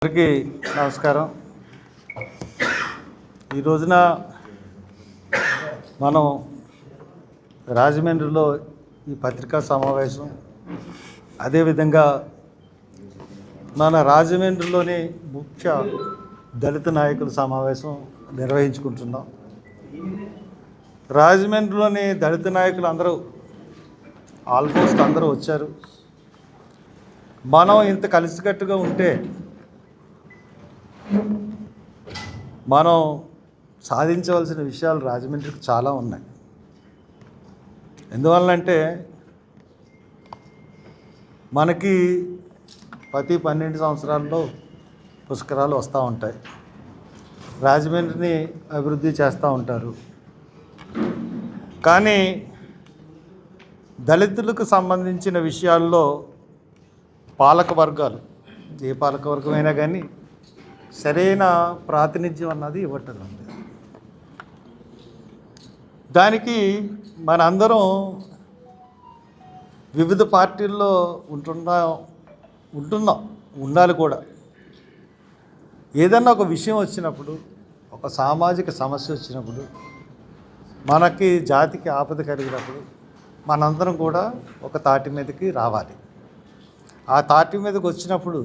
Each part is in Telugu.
అందరికీ నమస్కారం. ఈ రోజున మనం రాజమండ్రిలో ఈ పత్రికా సమావేశం, అదేవిధంగా మన రాజమండ్రిలోని ముఖ్య దళిత నాయకుల సమావేశం నిర్వహించుకుంటున్నాం. రాజమండ్రిలోని దళిత నాయకులు అందరూ ఆల్మోస్ట్ అందరూ వచ్చారు. మనం ఇంత కలిసికట్టుగా ఉంటే మనం సాధించవలసిన విషయాలు రాజమండ్రికి చాలా ఉన్నాయి. ఎందువల్లంటే మనకి ప్రతి 12 సంవత్సరాల్లో పుష్కరాలు వస్తూ ఉంటాయి. రాజమండ్రిని అభివృద్ధి చేస్తూ ఉంటారు. కానీ దళితులకు సంబంధించిన విషయాల్లో పాలక వర్గాలు, ఏ పాలక వర్గమైనా కానీ సరైన ప్రాతినిధ్యం అన్నది ఇవ్వటం ఉంది. దానికి మనందరం వివిధ పార్టీల్లో ఉంటున్నాం, ఉండాలి కూడా. ఏదన్నా ఒక విషయం వచ్చినప్పుడు, ఒక సామాజిక సమస్య వచ్చినప్పుడు, మనకి జాతికి ఆపద కలిగినప్పుడు మనందరం కూడా ఒక తాటి మీదకి రావాలి. ఆ తాటి మీదకి వచ్చినప్పుడు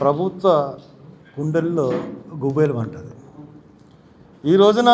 ప్రభుత్వ గుండెల్లో గుబేలు అంటుంది. ఈ రోజున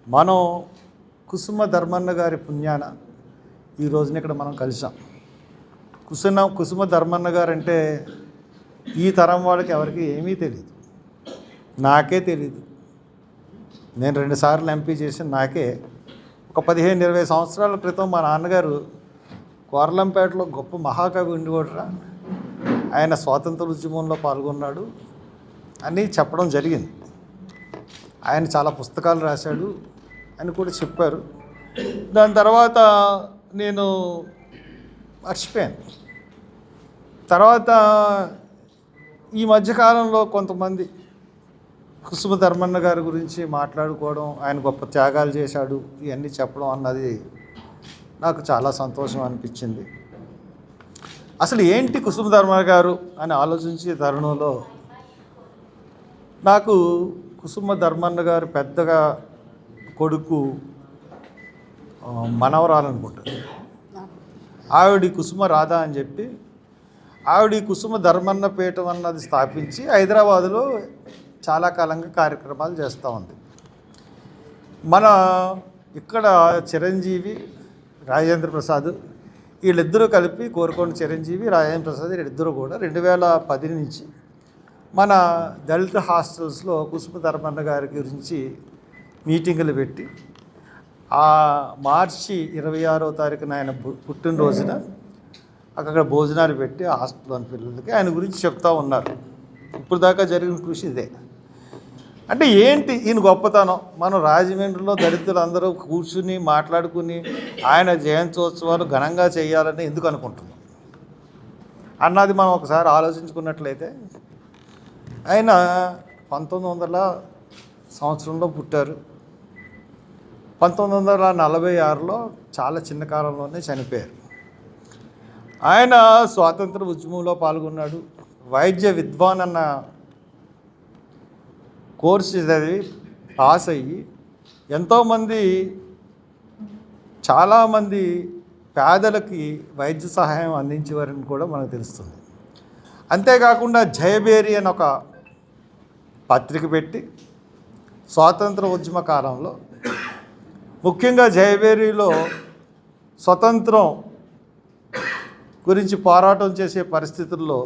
మనం కుసుమ ధర్మన్న గారి పుణ్యాన ఈ రోజున ఇక్కడ మనం కలిసాం. కుసుమ ధర్మన్న గారు అంటే ఈ తరం వాళ్ళకి ఎవరికి ఏమీ తెలియదు. నాకే తెలియదు. నేను 2 సార్లు ఎంపీ చేసిన నాకే. ఒక 15-20 సంవత్సరాల క్రితం మా నాన్నగారు కోర్లంపేటలో గొప్ప మహాకవి ఉండేవాడురా, ఆయన స్వాతంత్ర ఉద్యమంలో పాల్గొన్నాడు అని చెప్పడం జరిగింది. ఆయన చాలా పుస్తకాలు రాశాడు అని కూడా చెప్పారు. దాని తర్వాత నేను మర్చిపోయాను. తర్వాత ఈ మధ్యకాలంలో కొంతమంది కుసుమ ధర్మన్న గారి గురించి మాట్లాడుకోవడం, ఆయన గొప్ప త్యాగాలు చేశాడు ఇవన్నీ చెప్పడం అన్నది నాకు చాలా సంతోషం అనిపించింది. అసలు ఏంటి కుసుమ ధర్మన్న గారు అని ఆలోచించే తరుణంలో నాకు కుసుమ ధర్మన్న గారు పెద్దగా కొడుకు మనవరాలనుకుంటుంది. ఆవిడ కుసుమ రాధ అని చెప్పి ఆవిడ కుసుమ ధర్మన్న పీఠం అన్నది స్థాపించి హైదరాబాదులో చాలా కాలంగా కార్యక్రమాలు చేస్తూ ఉంది. మన ఇక్కడ చిరంజీవి, రాజేంద్ర ప్రసాద్ వీళ్ళిద్దరూ కలిపి, కోరుకొండ చిరంజీవి, రాజేంద్ర ప్రసాద్ వీళ్ళిద్దరూ కూడా 2010 నుంచి మన దళిత హాస్టల్స్లో కుసుమ ధర్మన్న గారి గురించి మీటింగులు పెట్టి ఆ మార్చి 26వ తారీఖున ఆయన పుట్టినరోజున అక్కడ భోజనాలు పెట్టి హాస్టల్లోని పిల్లలకి ఆయన గురించి చెప్తూ ఉన్నారు. ఇప్పుడు దాకా జరిగిన కృషి ఇదే. అంటే ఏంటి ఈయన గొప్పతనం? మనం రాజమండ్రిలో దళితులందరూ కూర్చుని మాట్లాడుకుని ఆయన జయంత్యోత్సవాలు ఘనంగా చేయాలని ఎందుకు అనుకుంటున్నాం అన్నది మనం ఒకసారి ఆలోచించుకున్నట్లయితే, ఆయన 1900 సంవత్సరంలో పుట్టారు. 1946లో చాలా చిన్న కాలంలోనే చనిపోయారు. ఆయన స్వాతంత్ర ఉద్యమంలో పాల్గొన్నాడు. వైద్య విద్వాన్ అన్న కోర్సు చదివి పాస్ అయ్యి ఎంతోమంది, చాలామంది పేదలకి వైద్య సహాయం అందించేవారని కూడా మనకు తెలుస్తుంది. అంతేకాకుండా జయబేరి అని ఒక పత్రిక పెట్టి స్వాతంత్ర ఉద్యమ కాలంలో, ముఖ్యంగా జయబేరిలో స్వతంత్రం గురించి పోరాటం చేసే పరిస్థితుల్లో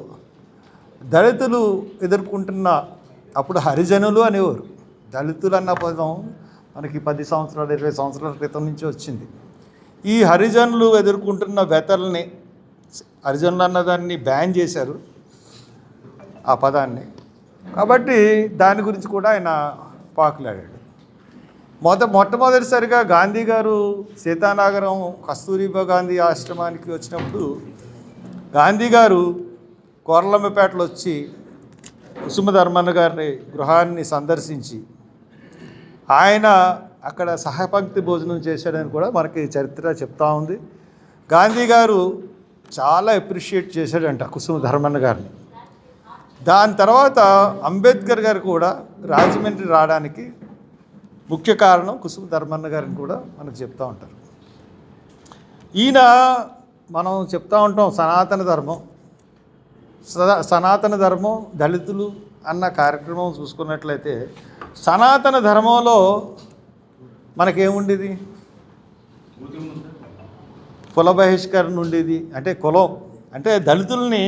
దళితులు ఎదుర్కొంటున్న, అప్పుడు హరిజనులు అనేవారు, దళితులు అన్న పదం మనకి 10 సంవత్సరాలు 20 సంవత్సరాల క్రితం నుంచి వచ్చింది. ఈ హరిజనులు ఎదుర్కొంటున్న వ్యతల్ని, హరిజనులు అన్నదాన్ని బ్యాన్ చేశారు ఆ పదాన్ని. కాబట్టి దాని గురించి కూడా ఆయన పాకులాడాడు. మొట్టమొదటిసారిగా గాంధీ గారు సీతానగరం కస్తూరిబా గాంధీ ఆశ్రమానికి వచ్చినప్పుడు గాంధీ గారు కోర్లంపేటలో వచ్చి కుసుమ ధర్మన్న గారి గృహాన్ని సందర్శించి ఆయన అక్కడ సహపంక్తి భోజనం చేశాడని కూడా మనకి చరిత్ర చెప్తా ఉంది. గాంధీ గారు చాలా అప్రిషియేట్ చేశాడంట కుసుమ ధర్మన్న గారిని. దాని తర్వాత అంబేద్కర్ గారు కూడా రాజమండ్రి రావడానికి ముఖ్య కారణం కుసుమ ధర్మన్న గారిని కూడా మనకు చెప్తూ ఉంటారు. ఈయన మనం చెప్తూ ఉంటాం సనాతన ధర్మం దళితులు అన్న కార్యక్రమం చూసుకున్నట్లయితే సనాతన ధర్మంలో మనకేముండేది? కుల బహిష్కరణ ఉండేది. అంటే కులం అంటే దళితుల్ని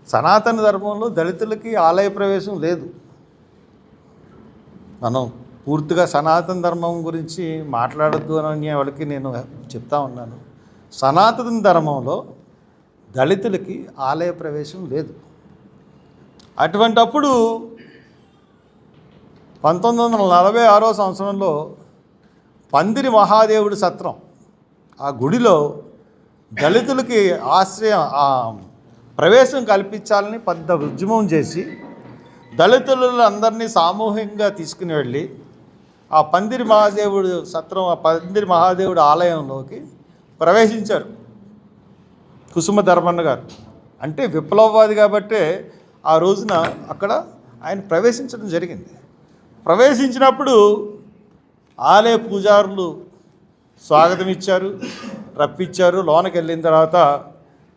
సనాతన ధర్మంలో దళితులకి ఆలయ ప్రవేశం లేదు. మనం పూర్తిగా సనాతన ధర్మం గురించి మాట్లాడద్దు అని వాళ్ళకి నేను చెప్తా ఉన్నాను. సనాతన ధర్మంలో దళితులకి ఆలయ ప్రవేశం లేదు. అటువంటప్పుడు 1946 సంవత్సరంలో పందిరి మహాదేవుడి సత్రం ఆ గుడిలో దళితులకి ప్రవేశం కల్పించాలని పెద్ద ఉద్యమం చేసి దళితులందరినీ సామూహికంగా తీసుకుని వెళ్ళి ఆ పందిరి మహాదేవుడు సత్రం ఆ పందిరి మహాదేవుడు ఆలయంలోకి ప్రవేశించారు కుసుమ ధర్మన్న గారు. అంటే విప్లవవాది కాబట్టే ఆ రోజున అక్కడ ఆయన ప్రవేశించడం జరిగింది. ప్రవేశించినప్పుడు ఆలయ పూజారులు స్వాగతం ఇచ్చారు, రప్పించారు. లోనకి వెళ్ళిన తర్వాత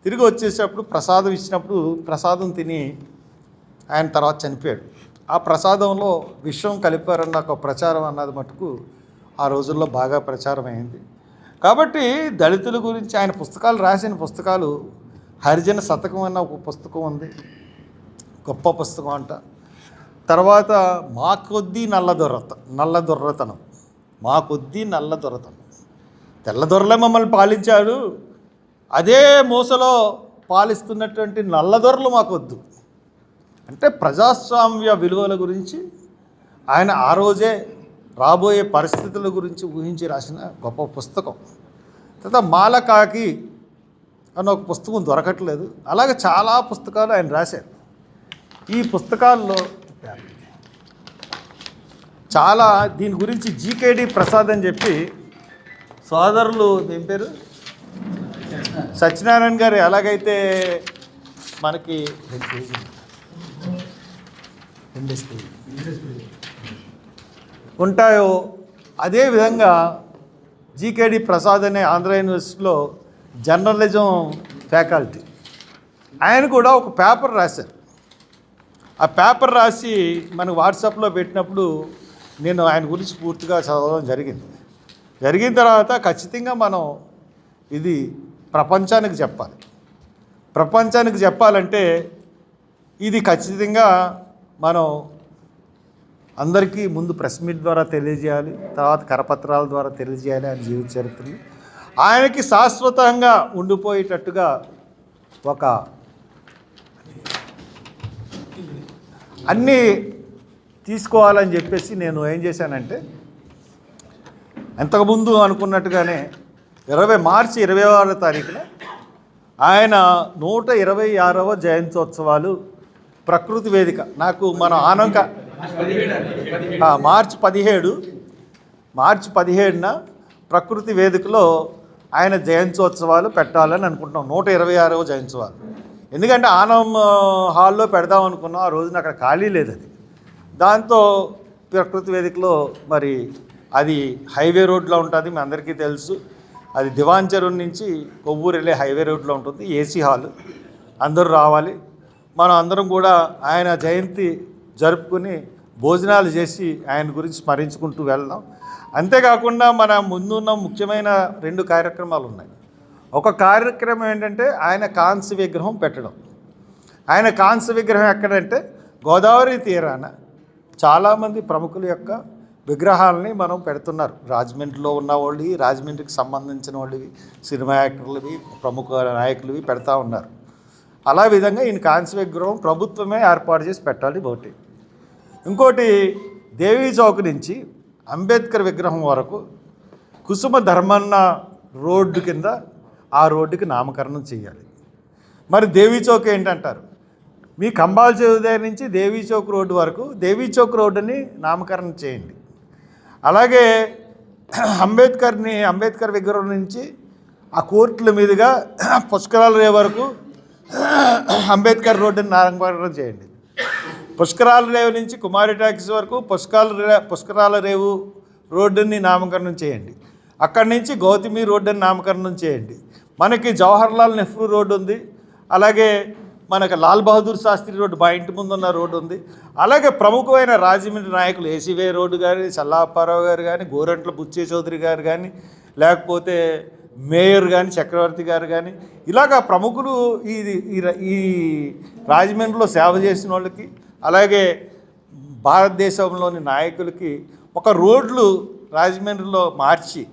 తిరిగి వచ్చేటప్పుడు ప్రసాదం ఇచ్చినప్పుడు ప్రసాదం తిని ఆయన తర్వాత చనిపోయాడు. ఆ ప్రసాదంలో విషం కలిపారన్న ఒక ప్రచారం అన్నది మటుకు ఆ రోజుల్లో బాగా ప్రచారం అయింది. కాబట్టి దళితుల గురించి ఆయన పుస్తకాలు రాసిన పుస్తకాలు హరిజన శతకం అన్న ఒక పుస్తకం ఉంది, గొప్ప పుస్తకం అంట. తర్వాత మా కొద్దీ నల్లదొర్రతనం తెల్లదొరలే మమ్మల్ని పాలించాడు, అదే మూసలో పాలిస్తున్నటువంటి నల్లదొరలు మాకొద్దు అంటే ప్రజాస్వామ్య విలువల గురించి ఆయన ఆ రోజే రాబోయే పరిస్థితుల గురించి ఊహించి రాసిన గొప్ప పుస్తకం. తర్వాత మాలకాకి అన్న ఒక పుస్తకం దొరకట్లేదు. అలాగే చాలా పుస్తకాలు ఆయన రాశారు. ఈ పుస్తకాల్లో చాలా దీని గురించి జీకేడి ప్రసాద్ అని చెప్పి సోదరులు ఏం పేరు సత్యనారాయణ గారు ఎలాగైతే మనకి ఉంటాయో అదేవిధంగా జీకేడి ప్రసాద్ అనే ఆంధ్ర యూనివర్సిటీలో జర్నలిజం ఫ్యాకల్టీ ఆయన కూడా ఒక పేపర్ రాశారు. ఆ పేపర్ రాసి మనకు వాట్సాప్లో పెట్టినప్పుడు నేను ఆయన గురించి పూర్తిగా చదవడం జరిగిన తర్వాత ఖచ్చితంగా మనం ఇది ప్రపంచానికి చెప్పాలంటే ఇది ఖచ్చితంగా మనం అందరికీ ముందు ప్రెస్ మీట్ ద్వారా తెలియజేయాలి, తర్వాత కరపత్రాల ద్వారా తెలియజేయాలి ఆయన జీవిత చరిత్రని. ఆయనకి శాశ్వతంగా ఉండిపోయేటట్టుగా ఒక అన్నీ తీసుకోవాలని చెప్పేసి నేను ఏం చేశానంటే అంతకుముందు అనుకున్నట్టుగానే మార్చి 26వ తారీఖున ఆయన 126వ జయంత్యోత్సవాలు ప్రకృతి వేదిక నాకు మన ఆనంక మార్చి 17న ప్రకృతి వేదికలో ఆయన జయంత్యోత్సవాలు పెట్టాలని అనుకుంటున్నాం. 126వ జయంత్యోత్సవాలు. ఎందుకంటే ఆనం హాల్లో పెడదాం అనుకున్నాం. ఆ రోజున అక్కడ ఖాళీ లేదు. అది దాంతో ప్రకృతి వేదికలో మరి అది హైవే రోడ్లో ఉంటుంది, మీ అందరికీ తెలుసు. అది దివాన్ చెరువు నుంచి కొవ్వూరు వెళ్ళే హైవే రోడ్లో ఉంటుంది. ఏసీ హాల్, అందరూ రావాలి. మనం అందరం కూడా ఆయన జయంతి జరుపుకుని భోజనాలు చేసి ఆయన గురించి స్మరించుకుంటూ వెళ్దాం. అంతేకాకుండా మన ముందున్న ముఖ్యమైన 2 కార్యక్రమాలు ఉన్నాయి. ఒక కార్యక్రమం ఏంటంటే ఆయన కాంస్య విగ్రహం పెట్టడం. ఆయన కాంస్య విగ్రహం ఎక్కడంటే గోదావరి తీరాన చాలామంది ప్రముఖుల యొక్క విగ్రహాలని మనం పెడుతున్నారు. రాజమండ్రిలో ఉన్న వాళ్ళవి, రాజమండ్రికి సంబంధించిన వాళ్ళవి, సినిమా యాక్టర్లవి, ప్రముఖ నాయకులవి పెడతా ఉన్నారు. అలా విధంగా ఈయన కాంస్య విగ్రహం ప్రభుత్వమే ఏర్పాటు చేసి పెట్టాలి ఒకటి. ఇంకోటి దేవీ చౌక్ నుంచి అంబేద్కర్ విగ్రహం వరకు కుసుమ ధర్మన్న రోడ్డు కింద ఆ రోడ్డుకి నామకరణం చేయాలి. మరి దేవీ చౌక్ ఏంటంటారు? మీ కంబాల చెరువు దగ్గర నుంచి దేవీ చౌక్ రోడ్డు వరకు దేవీ చౌక్ రోడ్డుని నామకరణం చేయండి. అలాగే అంబేద్కర్ విగ్రహం నుంచి ఆ కోర్టుల మీదుగా పుష్కరాల రే వరకు అంబేద్కర్ రోడ్డుని నామకరణం చేయండి. పుష్కరాల రేవు నుంచి కుమారి టాకీస్ వరకు పుష్కరాల రేవు రోడ్డుని నామకరణం చేయండి. అక్కడి నుంచి గౌతమి రోడ్డుని నామకరణం చేయండి. మనకి జవహర్లాల్ నెహ్రూ రోడ్డు ఉంది, అలాగే మనకు లాల్ బహదూర్ శాస్త్రి రోడ్డు మా ఇంటి ముందున్న రోడ్డు ఉంది. అలాగే ప్రముఖమైన రాజమండ్రి నాయకులు ఏసీవే రోడ్డు కానీ, చల్లాప్పారావు గారు కానీ, గోరంట్ల బుచ్చే చౌదరి గారు కానీ, లేకపోతే మేయర్ కానీ, చక్రవర్తి గారు కానీ, ఇలాగా ప్రముఖులు ఈ రాజమండ్రిలో సేవ చేసిన వాళ్ళకి, అలాగే భారతదేశంలోని నాయకులకి ఒక రోడ్లు రాజమండ్రిలో మార్చి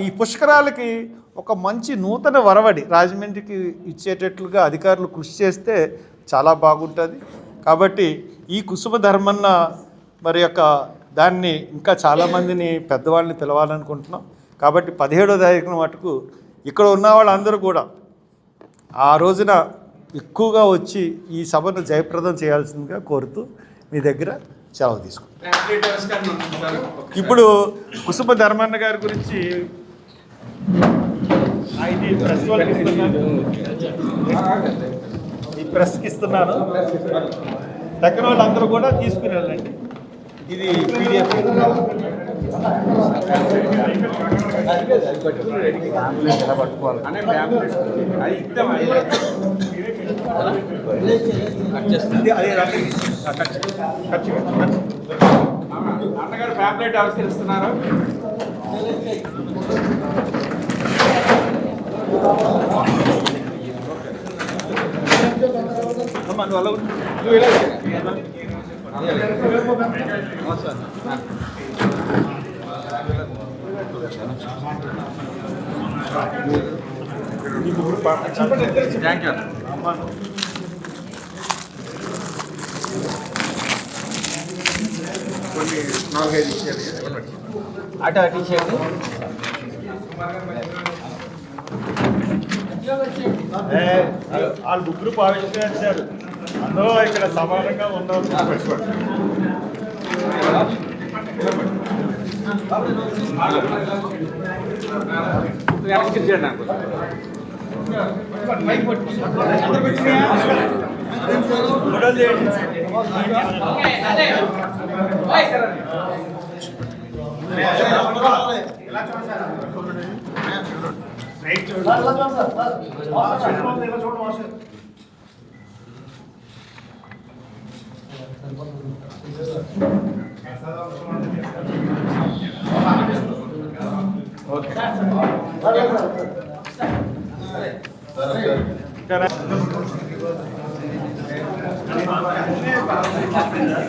ఈ పుష్కరాలకి ఒక మంచి నూతన వరవడి రాజమండ్రికి ఇచ్చేటట్లుగా అధికారులు కృషి చేస్తే చాలా బాగుంటుంది. కాబట్టి ఈ కుసుమ ధర్మన్న మరి దాన్ని ఇంకా చాలామందిని పెద్దవాళ్ళని పిలవాలనుకుంటున్నాం. కాబట్టి 17వ తారీఖున మటుకు ఇక్కడ ఉన్న వాళ్ళందరూ కూడా ఆ రోజున ఎక్కువగా వచ్చి ఈ సభను జయప్రదం చేయాల్సిందిగా కోరుతూ మీ దగ్గర సెలవు తీసుకుంటాం. ఇప్పుడు కుసుమ ధర్మన్న గారి గురించి ఈ ప్రెస్కి ఇస్తున్నాను. దగ్గర వాళ్ళందరూ కూడా తీసుకుని వెళ్ళండి. ఇది పీడిఎఫ్. పట్టుకోవాలి అన్నగారు ఫ్యాబ్లెట్ ఆవిష్కరిస్తున్నారు. Thank you. కొన్ని 4-5 ఇచ్చేయాలి. అటు ఇచ్చేయండి. వాళ్ళు ముగ్గురు ఆవిష్కరించారు. అందులో ఇక్కడ సమానంగా ఉన్నారు. ఓకే.